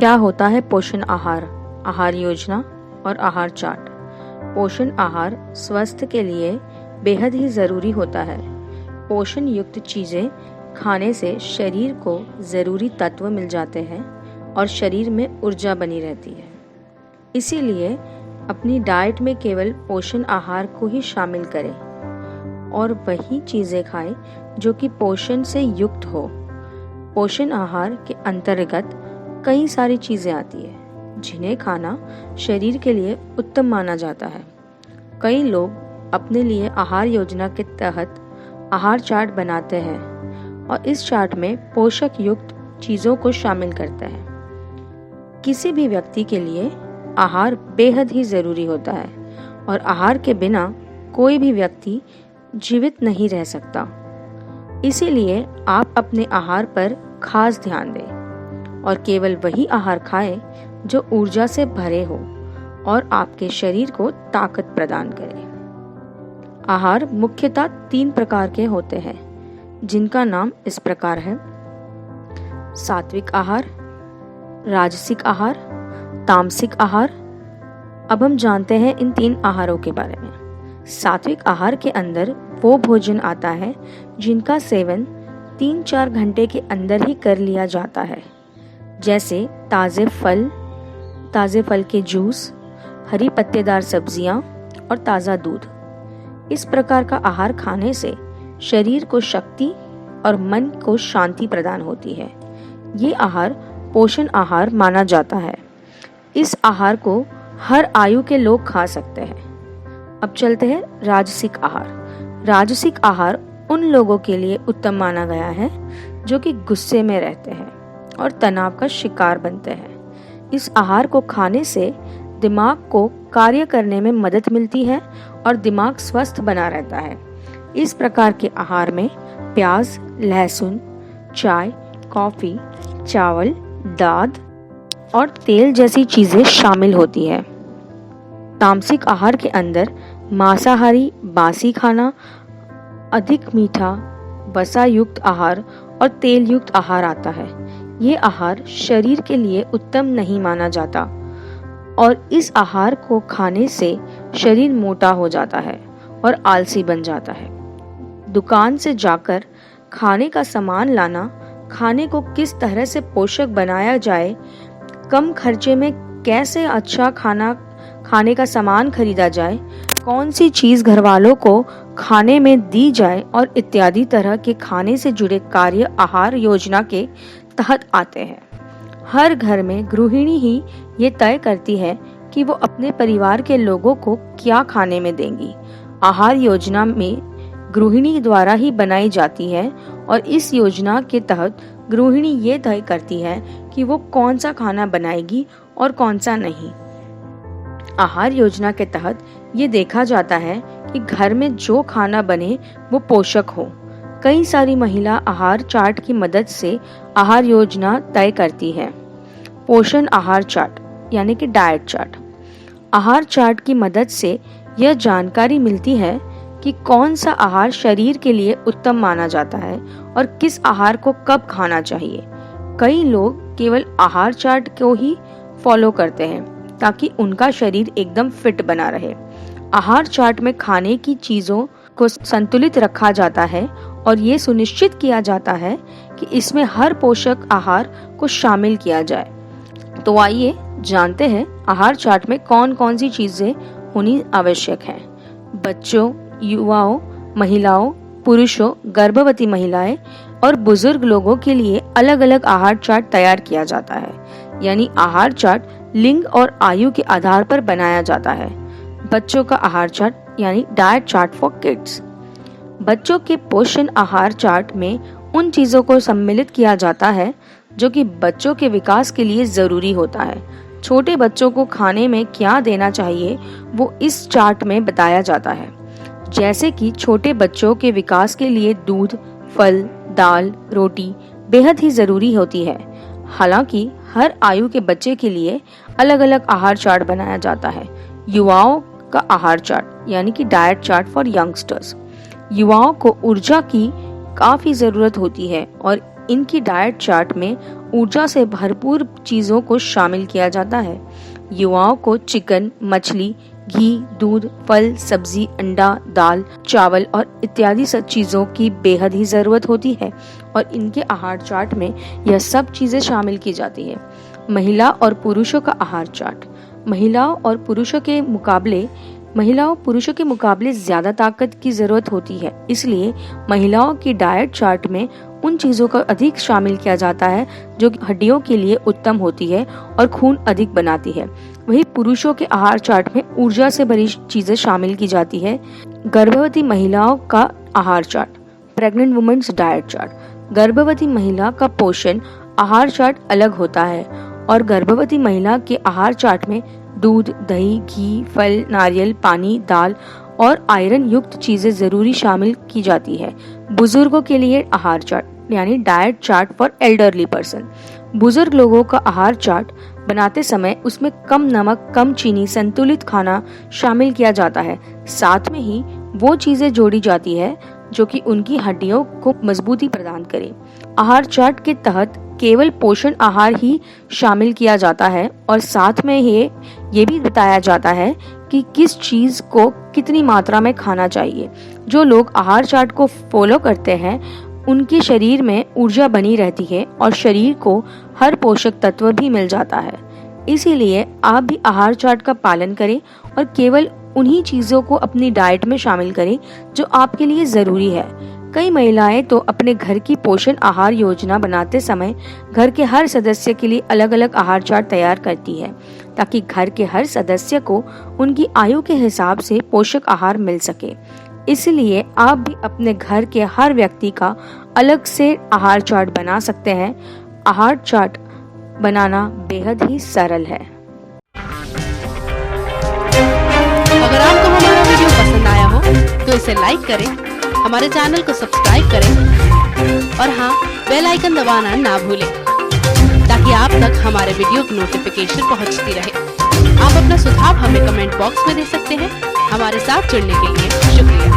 क्या होता है पोषण आहार, आहार योजना और आहार चार्ट। पोषण आहार स्वास्थ्य के लिए बेहद ही ज़रूरी होता है। पोषण युक्त चीज़ें खाने से शरीर को ज़रूरी तत्व मिल जाते हैं और शरीर में ऊर्जा बनी रहती है। इसीलिए अपनी डाइट में केवल पोषण आहार को ही शामिल करें और वही चीज़ें खाएं जो कि पोषण से युक्त हो। पोषण आहार के अंतर्गत कई सारी चीज़ें आती है जिन्हें खाना शरीर के लिए उत्तम माना जाता है। कई लोग अपने लिए आहार योजना के तहत आहार चार्ट बनाते हैं और इस चार्ट में पोषक युक्त चीज़ों को शामिल करते हैं। किसी भी व्यक्ति के लिए आहार बेहद ही ज़रूरी होता है और आहार के बिना कोई भी व्यक्ति जीवित नहीं रह सकता। इसीलिए आप अपने आहार पर खास ध्यान दें और केवल वही आहार खाएं जो ऊर्जा से भरे हो और आपके शरीर को ताकत प्रदान करे। आहार मुख्यतः 3 प्रकार के होते हैं जिनका नाम इस प्रकार है: सात्विक आहार, राजसिक आहार, तामसिक आहार। अब हम जानते हैं इन 3 आहारों के बारे में। सात्विक आहार के अंदर वो भोजन आता है जिनका सेवन 3-4 घंटे के अंदर ही कर लिया जाता है, जैसे ताज़े फल के जूस, हरी पत्तेदार सब्जियां और ताज़ा दूध। इस प्रकार का आहार खाने से शरीर को शक्ति और मन को शांति प्रदान होती है। ये आहार पोषण आहार माना जाता है। इस आहार को हर आयु के लोग खा सकते हैं। अब चलते हैं राजसिक आहार। राजसिक आहार उन लोगों के लिए उत्तम माना गया है जो कि गुस्से में रहते हैं और तनाव का शिकार बनते हैं। इस आहार को खाने से दिमाग को कार्य करने में मदद मिलती है और दिमाग स्वस्थ बना रहता है। इस प्रकार के आहार में प्याज, लहसुन, चाय, कॉफी, चावल, दाल और तेल जैसी चीजें शामिल होती है। तामसिक आहार के अंदर मांसाहारी, बासी खाना, अधिक मीठा, वसा युक्त आहार और तेल युक्त आहार आता है। ये आहार शरीर के लिए उत्तम नहीं माना जाता और इस आहार को खाने से शरीर मोटा हो जाता है और आलसी बन जाता है। दुकान से जाकर खाने का सामान लाना, खाने को किस तरह से पोषक बनाया जाए, कम खर्चे में कैसे अच्छा खाने का सामान खरीदा जाए, कौन सी चीज़ घर वालों को खाने में दी जाए और इत्यादि तरह के खाने से जुड़े कार्य आहार योजना के तहत आते हैं। हर घर में गृहिणी ही ये तय करती है कि वो अपने परिवार के लोगों को क्या खाने में देंगी। आहार योजना में गृहिणी द्वारा ही बनाई जाती है और इस योजना के तहत गृहिणी ये तय करती है कि वो कौन सा खाना बनाएगी और कौन सा नहीं। आहार योजना के तहत ये देखा जाता है कि घर में जो खाना बने वो पोषक हो। कई सारी महिला आहार चार्ट की मदद से आहार योजना तय करती है। पोषण आहार चार्ट यानी कि डाइट चार्ट। आहार चार्ट की मदद से यह जानकारी मिलती है कि कौन सा आहार शरीर के लिए उत्तम माना जाता है और किस आहार को कब खाना चाहिए। कई लोग केवल आहार चार्ट को ही फॉलो करते हैं ताकि उनका शरीर एकदम फिट बना रहे। आहार चार्ट में खाने की चीज़ों को संतुलित रखा जाता है और ये सुनिश्चित किया जाता है कि इसमें हर पोषक आहार को शामिल किया जाए। तो आइए जानते हैं आहार चार्ट में कौन कौन सी चीज़ें होनी आवश्यक हैं। बच्चों, युवाओं, महिलाओं, पुरुषों, गर्भवती महिलाएं और बुजुर्ग लोगों के लिए अलग अलग आहार चार्ट तैयार किया जाता है। यानी आहार चार्ट लिंग और आयु के आधार पर बनाया जाता है। बच्चों का आहार चार्ट यानी डाइट चार्ट फॉर किड्स। बच्चों के पोषण आहार चार्ट में उन चीज़ों को सम्मिलित किया जाता है जो कि बच्चों के विकास के लिए ज़रूरी होता है। छोटे बच्चों को खाने में क्या देना चाहिए वो इस चार्ट में बताया जाता है। जैसे कि छोटे बच्चों के विकास के लिए दूध, फल, दाल, रोटी बेहद ही ज़रूरी होती है। हालांकि हर आयु के बच्चे के लिए अलग अलग आहार चार्ट बनाया जाता है। युवाओं का आहार चार्ट यानी कि डाइट चार्ट फॉर यंगस्टर्स। युवाओं को ऊर्जा की काफ़ी ज़रूरत होती है और इनकी डाइट चार्ट में ऊर्जा से भरपूर चीज़ों को शामिल किया जाता है। युवाओं को चिकन, मछली, घी, दूध, फल, सब्जी, अंडा, दाल, चावल और इत्यादि सब चीज़ों की बेहद ही ज़रूरत होती है और इनके आहार चार्ट में यह सब चीज़ें शामिल की जाती है। महिला और पुरुषों का आहार चार्ट। महिलाओं पुरुषों के मुकाबले ज़्यादा ताकत की ज़रूरत होती है, इसलिए महिलाओं की डाइट चार्ट में उन चीज़ों को अधिक शामिल किया जाता है जो हड्डियों के लिए उत्तम होती है और खून अधिक बनाती है। वहीं पुरुषों के आहार चार्ट में ऊर्जा से भरी चीज़ें शामिल की जाती है। गर्भवती महिलाओं का आहार chart. Pregnant women's diet chart. गर्भवती महिला का पोषण आहार चार्ट अलग होता है और गर्भवती महिला के आहार चार्ट में दूध, दही, घी, फल, नारियल पानी, दाल और आयरन युक्त चीजें जरूरी शामिल की जाती है। बुजुर्गों के लिए आहार चार्ट यानी diet chart for elderly person. बुजुर्ग लोगों का आहार चार्ट बनाते समय उसमें कम नमक, कम चीनी, संतुलित खाना शामिल किया जाता है। साथ में ही वो चीजें जोड़ी जाती है जो कि उनकी हड्डियों को मजबूती प्रदान करे। आहार चार्ट के तहत केवल पोषण आहार ही शामिल किया जाता है और साथ में ये भी बताया जाता है कि किस चीज को कितनी मात्रा में खाना चाहिए। जो लोग आहार चार्ट को फॉलो करते हैं उनके शरीर में ऊर्जा बनी रहती है और शरीर को हर पोषक तत्व भी मिल जाता है। इसीलिए आप भी आहार चार्ट का पालन करें और केवल उन्हीं चीजों को अपनी डाइट में शामिल करें जो आपके लिए जरूरी है। कई महिलाएं तो अपने घर की पोषण आहार योजना बनाते समय घर के हर सदस्य के लिए अलग अलग आहार चार्ट तैयार करती है ताकि घर के हर सदस्य को उनकी आयु के हिसाब से पोषक आहार मिल सके। इसलिए आप भी अपने घर के हर व्यक्ति का अलग से आहार चार्ट बना सकते हैं। आहार चार्ट बनाना बेहद ही सरल है। अगर आपको हमारा वीडियो पसंद आया हो तो इसे लाइक करें, हमारे चैनल को सब्सक्राइब करें और हाँ, बेल आइकन दबाना ना भूलें ताकि आप तक हमारे वीडियो की नोटिफिकेशन पहुंचती रहे। आप अपना सुझाव हमें कमेंट बॉक्स में दे सकते हैं। हमारे साथ जुड़ने के लिए शुक्रिया।